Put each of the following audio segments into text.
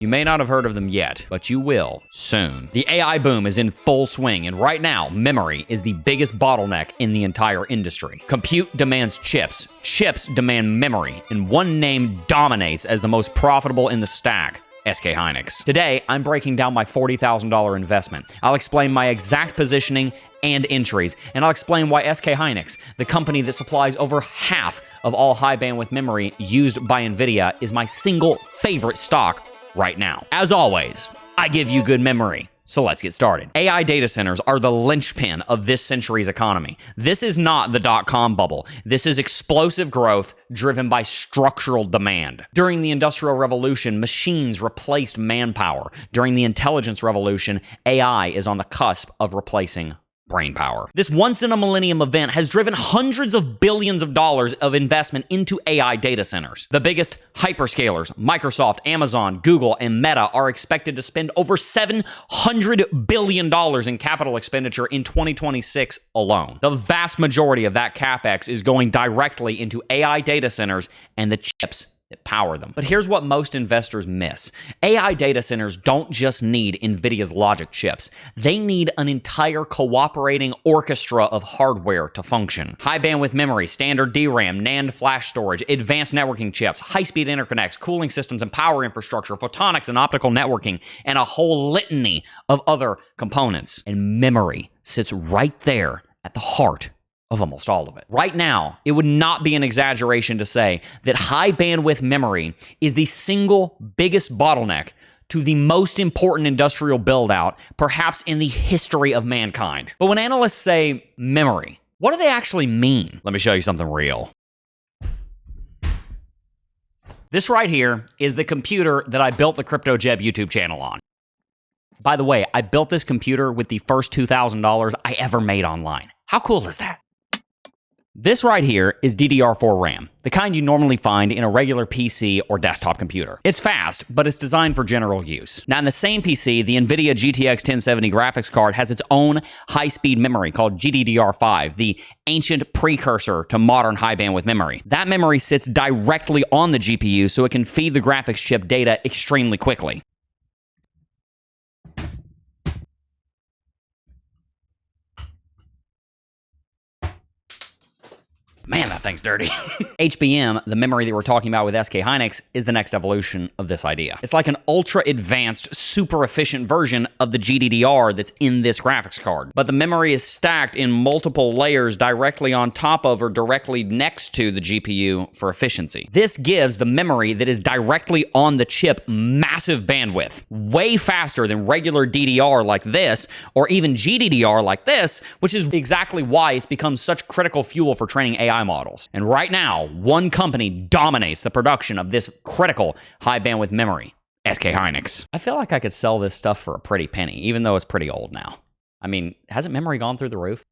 You may not have heard of them yet, but you will soon. The AI boom is in full swing, and right now, memory is the biggest bottleneck in the entire industry. Compute demands chips. Chips demand memory, and one name dominates as the most profitable in the stack: SK Hynix. Today, I'm breaking down my $40,000 investment. I'll explain my exact positioning and entries, and I'll explain why SK Hynix, the company that supplies over half of all high bandwidth memory used by Nvidia, is my single favorite stock right now. As always, I give you good memory. So let's get started. AI data centers are the linchpin of this century's economy. This is not the dot-com bubble. This is explosive growth driven by structural demand. During the Industrial Revolution, machines replaced manpower. During the Intelligence Revolution, AI is on the cusp of replacing brain power. This once-in-a-millennium event has driven hundreds of billions of dollars of investment into AI data centers. The biggest hyperscalers, Microsoft, Amazon, Google, and Meta, are expected to spend over $700 billion in capital expenditure in 2026 alone. The vast majority of that Capex is going directly into AI data centers and the chips that power them. But here's what most investors miss. AI data centers don't just need Nvidia's logic chips. They need an entire cooperating orchestra of hardware to function. High bandwidth memory, standard DRAM, NAND flash storage, advanced networking chips, high-speed interconnects, cooling systems and power infrastructure, photonics and optical networking, and a whole litany of other components. And memory sits right there at the heart of almost all of it. Right now, it would not be an exaggeration to say that high bandwidth memory is the single biggest bottleneck to the most important industrial build-out, perhaps in the history of mankind. But when analysts say memory, what do they actually mean? Let me show you something real. This right here is the computer that I built the CryptoJeb YouTube channel on. By the way, I built this computer with the first $2,000 I ever made online. How cool is that? This right here is DDR4 RAM, the kind you normally find in a regular PC or desktop computer. It's fast, but it's designed for general use. Now, in the same PC, the Nvidia GTX 1070 graphics card has its own high-speed memory called GDDR5, the ancient precursor to modern high-bandwidth memory. That memory sits directly on the GPU, so it can feed the graphics chip data extremely quickly. Man, that thing's dirty. HBM, the memory that we're talking about with SK Hynix, is the next evolution of this idea. It's like an ultra-advanced, super efficient version of the GDDR that's in this graphics card. But the memory is stacked in multiple layers directly on top of or directly next to the GPU for efficiency. This gives the memory that is directly on the chip massive bandwidth, way faster than regular DDR like this, or even GDDR like this, which is exactly why it's become such critical fuel for training AI models. And right now, one company dominates the production of this critical high bandwidth memory: SK Hynix. I feel like I could sell this stuff for a pretty penny, even though it's pretty old now. I mean, hasn't memory gone through the roof?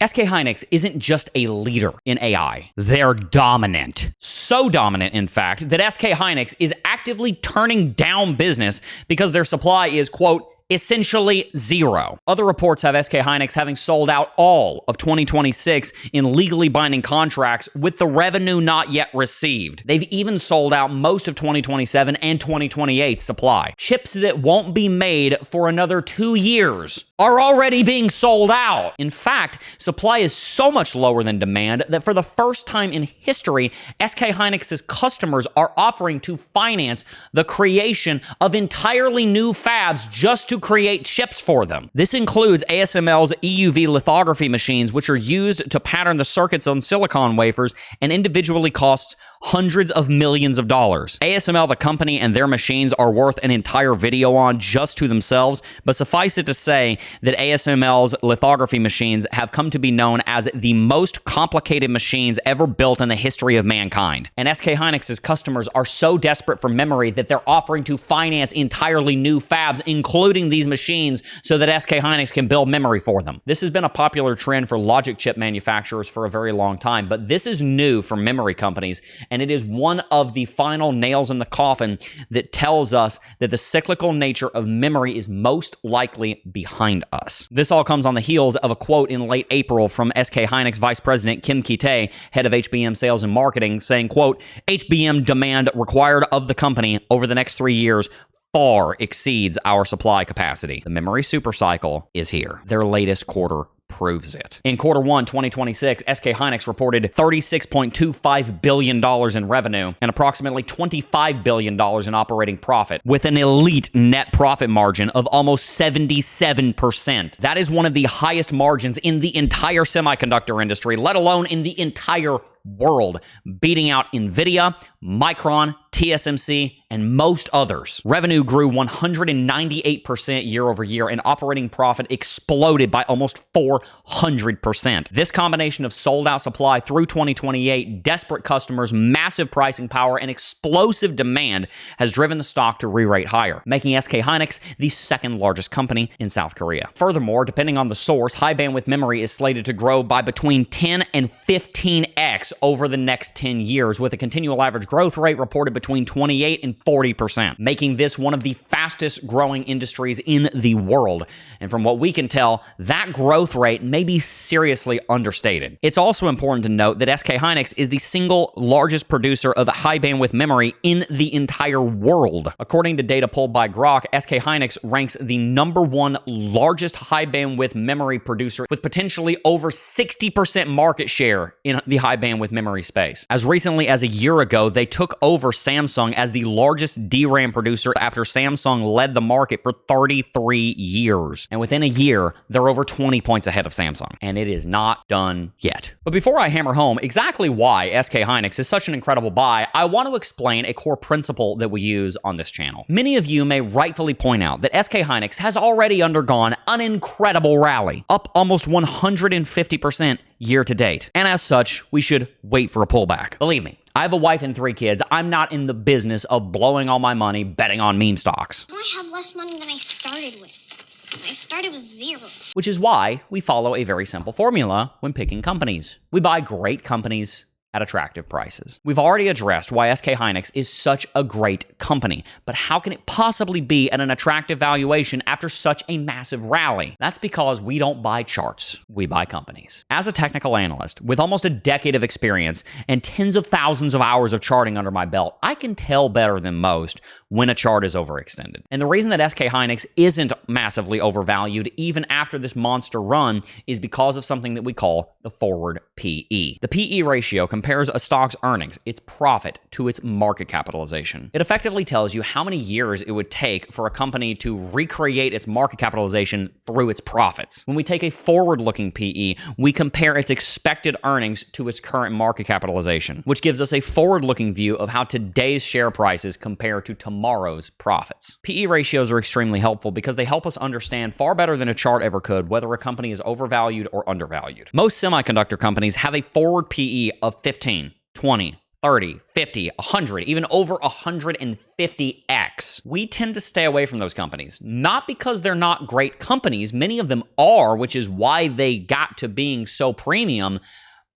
SK Hynix isn't just a leader in AI. They're dominant. So dominant, in fact, that SK Hynix is actively turning down business because their supply is, quote, essentially zero. Other reports have SK Hynix having sold out all of 2026 in legally binding contracts with the revenue not yet received. They've even sold out most of 2027 and 2028 supply. Chips that won't be made for another 2 years are already being sold out. In fact, supply is so much lower than demand that for the first time in history, SK Hynix's customers are offering to finance the creation of entirely new fabs just to create chips for them. This includes ASML's EUV lithography machines, which are used to pattern the circuits on silicon wafers and individually costs hundreds of millions of dollars. ASML, the company, and their machines are worth an entire video on just to themselves, but suffice it to say that ASML's lithography machines have come to be known as the most complicated machines ever built in the history of mankind. And SK Hynix's customers are so desperate for memory that they're offering to finance entirely new fabs, including these machines, so that SK Hynix can build memory for them. This has been a popular trend for logic chip manufacturers for a very long time, but this is new for memory companies, and it is one of the final nails in the coffin that tells us that the cyclical nature of memory is most likely behind behind us. This all comes on the heels of a quote in late April from SK Hynix Vice President Kim Ki-tae, head of HBM sales and marketing, saying, quote, HBM demand required of the company over the next 3 years far exceeds our supply capacity. The memory supercycle is here. Their latest quarter proves it. In quarter 1, 2026, SK Hynix reported $36.25 billion in revenue and approximately $25 billion in operating profit, with an elite net profit margin of almost 77%. That is one of the highest margins in the entire semiconductor industry, let alone in the entire world, beating out Nvidia, Micron, TSMC, and most others. Revenue grew 198% year over year, and operating profit exploded by almost 400%. This combination of sold-out supply through 2028, desperate customers, massive pricing power, and explosive demand has driven the stock to re-rate higher, making SK Hynix the second largest company in South Korea. Furthermore, depending on the source, high bandwidth memory is slated to grow by between 10 and 15x over the next 10 years, with a continual average growth rate reported between 28 and 40%, making this one of the fastest growing industries in the world. And from what we can tell, that growth rate may be seriously understated. It's also important to note that SK Hynix is the single largest producer of high bandwidth memory in the entire world. According to data pulled by Grok, SK Hynix ranks the #1 largest high bandwidth memory producer, with potentially over 60% market share in the high bandwidth memory space. As recently as a year ago, they took over Samsung as the largest DRAM producer after Samsung led the market for 33 years. And within a year, they're over 20 points ahead of Samsung. And it is not done yet. But before I hammer home exactly why SK Hynix is such an incredible buy, I want to explain a core principle that we use on this channel. Many of you may rightfully point out that SK Hynix has already undergone an incredible rally, up almost 150% year to date. And as such, we should wait for a pullback. Believe me, I have a wife and 3 kids. I'm not in the business of blowing all my money betting on meme stocks. I have less money than I started with. I started with 0. Which is why we follow a very simple formula when picking companies. We buy great companies at attractive prices. We've already addressed why SK Hynix is such a great company, but how can it possibly be at an attractive valuation after such a massive rally? That's because we don't buy charts, we buy companies. As a technical analyst with almost a decade of experience and tens of thousands of hours of charting under my belt, I can tell better than most when a chart is overextended. And the reason that SK Hynix isn't massively overvalued even after this monster run is because of something that we call the forward PE. The PE ratio compares a stock's earnings, its profit, to its market capitalization. It effectively tells you how many years it would take for a company to recreate its market capitalization through its profits. When we take a forward-looking PE, we compare its expected earnings to its current market capitalization, which gives us a forward-looking view of how today's share prices compare to tomorrow's profits. PE ratios are extremely helpful because they help us understand far better than a chart ever could whether a company is overvalued or undervalued. Most semiconductor companies have a forward PE of 15, 20, 30, 50, 100, even over 150x. We tend to stay away from those companies, not because they're not great companies. Many of them are, which is why they got to being so premium,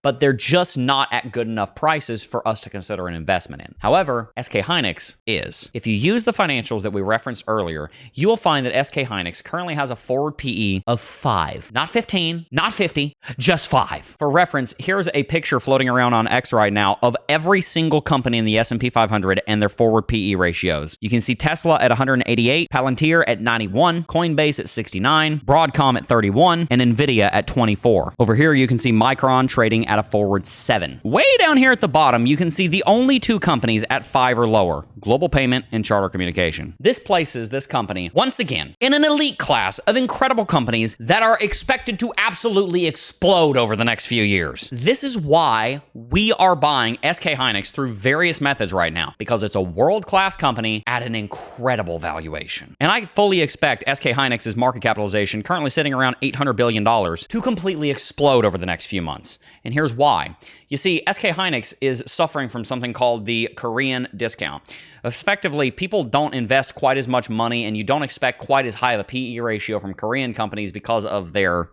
but they're just not at good enough prices for us to consider an investment in. However, SK Hynix is. If you use the financials that we referenced earlier, you will find that SK Hynix currently has a forward PE of 5. Not 15, not 50, just 5. For reference, here's a picture floating around on X right now of every single company in the S&P 500 and their forward PE ratios. You can see Tesla at 188, Palantir at 91, Coinbase at 69, Broadcom at 31, and Nvidia at 24. Over here, you can see Micron trading at a forward 7. Way down here at the bottom, you can see the only 2 companies at 5 or lower, Global Payment and Charter Communication. This places this company, once again, in an elite class of incredible companies that are expected to absolutely explode over the next few years. This is why we are buying SK Hynix through various methods right now, because it's a world-class company at an incredible valuation. And I fully expect SK Hynix's market capitalization, currently sitting around $800 billion, to completely explode over the next few months. And here's why. You see, SK Hynix is suffering from something called the Korean discount. Effectively, people don't invest quite as much money, and you don't expect quite as high of a PE ratio from Korean companies because of their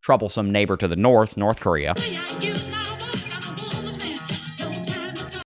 troublesome neighbor to the north, North Korea.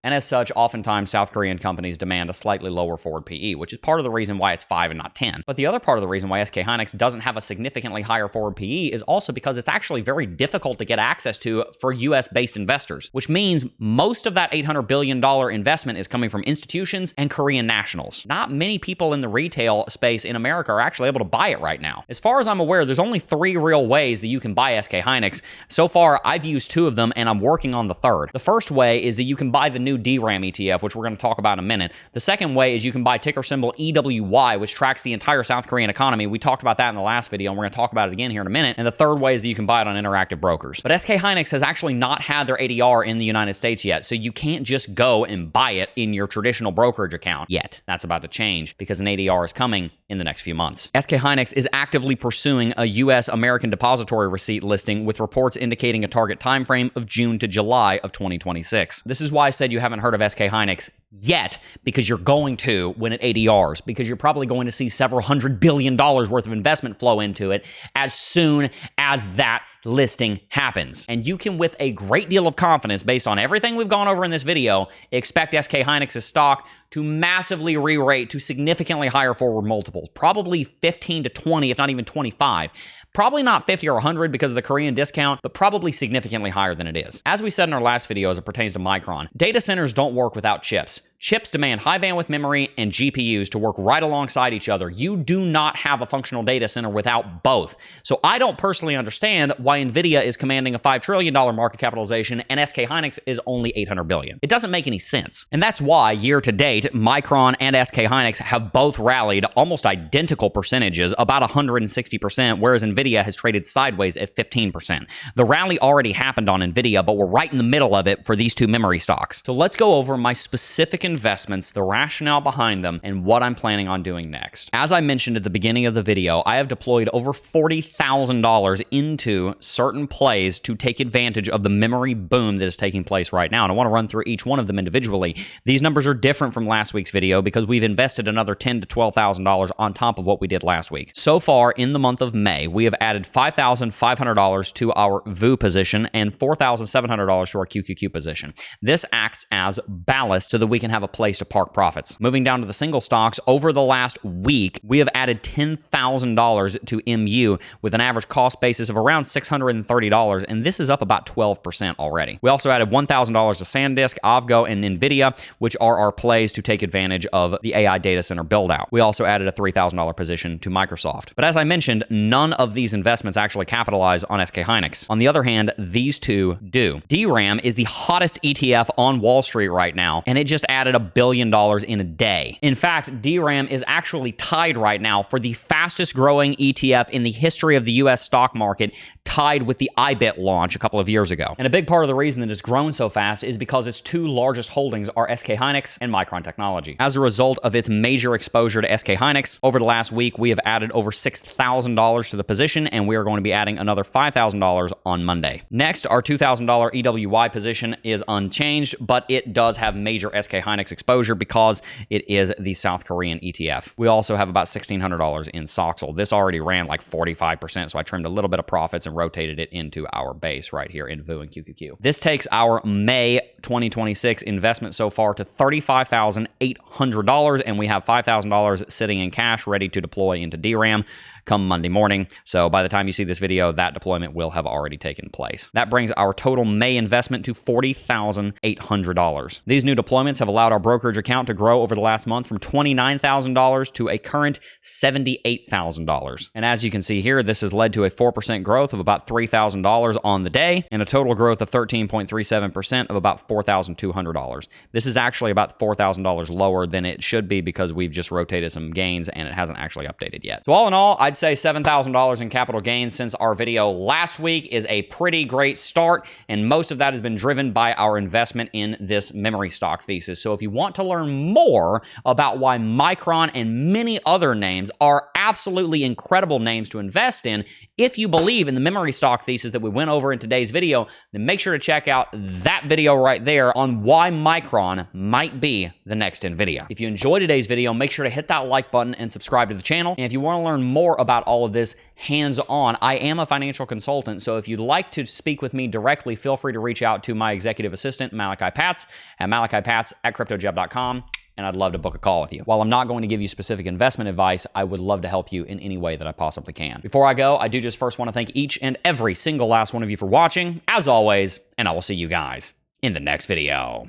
And as such, oftentimes South Korean companies demand a slightly lower forward PE, which is part of the reason why it's 5 and not 10. But the other part of the reason why SK Hynix doesn't have a significantly higher forward PE is also because it's actually very difficult to get access to for US-based investors, which means most of that $800 billion investment is coming from institutions and Korean nationals. Not many people in the retail space in America are actually able to buy it right now. As far as I'm aware, there's only 3 real ways that you can buy SK Hynix. So far, I've used 2 of them, and I'm working on the third. The first way is that you can buy the new DRAM ETF, which we're going to talk about in a minute. The second way is you can buy ticker symbol EWY, which tracks the entire South Korean economy. We talked about that in the last video, and we're going to talk about it again here in a minute. And the third way is that you can buy it on Interactive Brokers. But SK Hynix has actually not had their ADR in the United States yet, so you can't just go and buy it in your traditional brokerage account yet. That's about to change because an ADR is coming in the next few months. SK Hynix is actively pursuing a U.S. American Depository Receipt listing with reports indicating a target timeframe of June to July of 2026. This is why I said you haven't heard of SK Hynix yet, because you're going to when it ADRs, because you're probably going to see several $100 billion worth of investment flow into it as soon as that listing happens. And you can, with a great deal of confidence, based on everything we've gone over in this video, expect SK Hynix's stock to massively re-rate to significantly higher forward multiples, probably 15 to 20, if not even 25. Probably not 50 or 100 because of the Korean discount, but probably significantly higher than it is. As we said in our last video as it pertains to Micron, data centers don't work without chips. Chips demand high bandwidth memory and GPUs to work right alongside each other. You do not have a functional data center without both. So I don't personally understand why Nvidia is commanding a $5 trillion market capitalization and SK Hynix is only $800 billion. It doesn't make any sense. And that's why year to date, Micron and SK Hynix have both rallied almost identical percentages, about 160%, whereas Nvidia has traded sideways at 15%. The rally already happened on Nvidia, but we're right in the middle of it for these 2 memory stocks. So let's go over my specific investments, the rationale behind them, and what I'm planning on doing next. As I mentioned at the beginning of the video, I have deployed over $40,000 into certain plays to take advantage of the memory boom that is taking place right now. And I want to run through each one of them individually. These numbers are different from last week's video because we've invested another $10,000 to $12,000 on top of what we did last week. So far, in the month of May, we have added $5,500 to our VU position and $4,700 to our QQQ position. This acts as ballast so that we can have a place to park profits. Moving down to the single stocks, over the last week, we have added $10,000 to MU with an average cost basis of around $630, and this is up about 12% already. We also added $1,000 to SanDisk, Avgo, and Nvidia, which are our plays to take advantage of the AI data center build-out. We also added a $3,000 position to Microsoft. But as I mentioned, none of these investments actually capitalize on SK Hynix. On the other hand, these 2 do. DRAM is the hottest ETF on Wall Street right now, and it just added $1 billion in a day. In fact, DRAM is actually tied right now for the fastest growing ETF in the history of the US stock market, tied with the IBIT launch a couple of years ago. And a big part of the reason that it's grown so fast is because its 2 largest holdings are SK Hynix and Micron Technology. As a result of its major exposure to SK Hynix, over the last week, we have added over $6,000 to the position, and we are going to be adding another $5,000 on Monday. Next, our $2,000 EWY position is unchanged, but it does have major SK Hynix exposure because it is the South Korean ETF. We also have about $1,600 in Soxel. This already ran like 45%, so I trimmed a little bit of profits and rotated it into our base right here in VU and QQQ. This takes our May 2026 investment so far to $35,800, and we have $5,000 sitting in cash ready to deploy into DRAM come Monday morning. So by the time you see this video, that deployment will have already taken place. That brings our total May investment to $40,800. These new deployments have allowed our brokerage account to grow over the last month from $29,000 to a current $78,000. And as you can see here, this has led to a 4% growth of about $3,000 on the day and a total growth of 13.37% of about $4,200. This is actually about $4,000 lower than it should be because we've just rotated some gains and it hasn't actually updated yet. So all in all, I'd say $7,000 in capital gains since our video last week is a pretty great start, and most of that has been driven by our investment in this memory stock thesis. So So if you want to learn more about why Micron and many other names are absolutely incredible names to invest in, if you believe in the memory stock thesis that we went over in today's video, then make sure to check out that video right there on why Micron might be the next Nvidia. If you enjoyed today's video, make sure to hit that like button and subscribe to the channel. And if you want to learn more about all of this hands-on, I am a financial consultant, so if you'd like to speak with me directly, feel free to reach out to my executive assistant, Malachi Patz, at malachipatz@cryptojeb.com. And I'd love to book a call with you. While I'm not going to give you specific investment advice, I would love to help you in any way that I possibly can. Before I go, I do just first want to thank each and every single last one of you for watching, as always, and I will see you guys in the next video.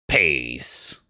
Peace.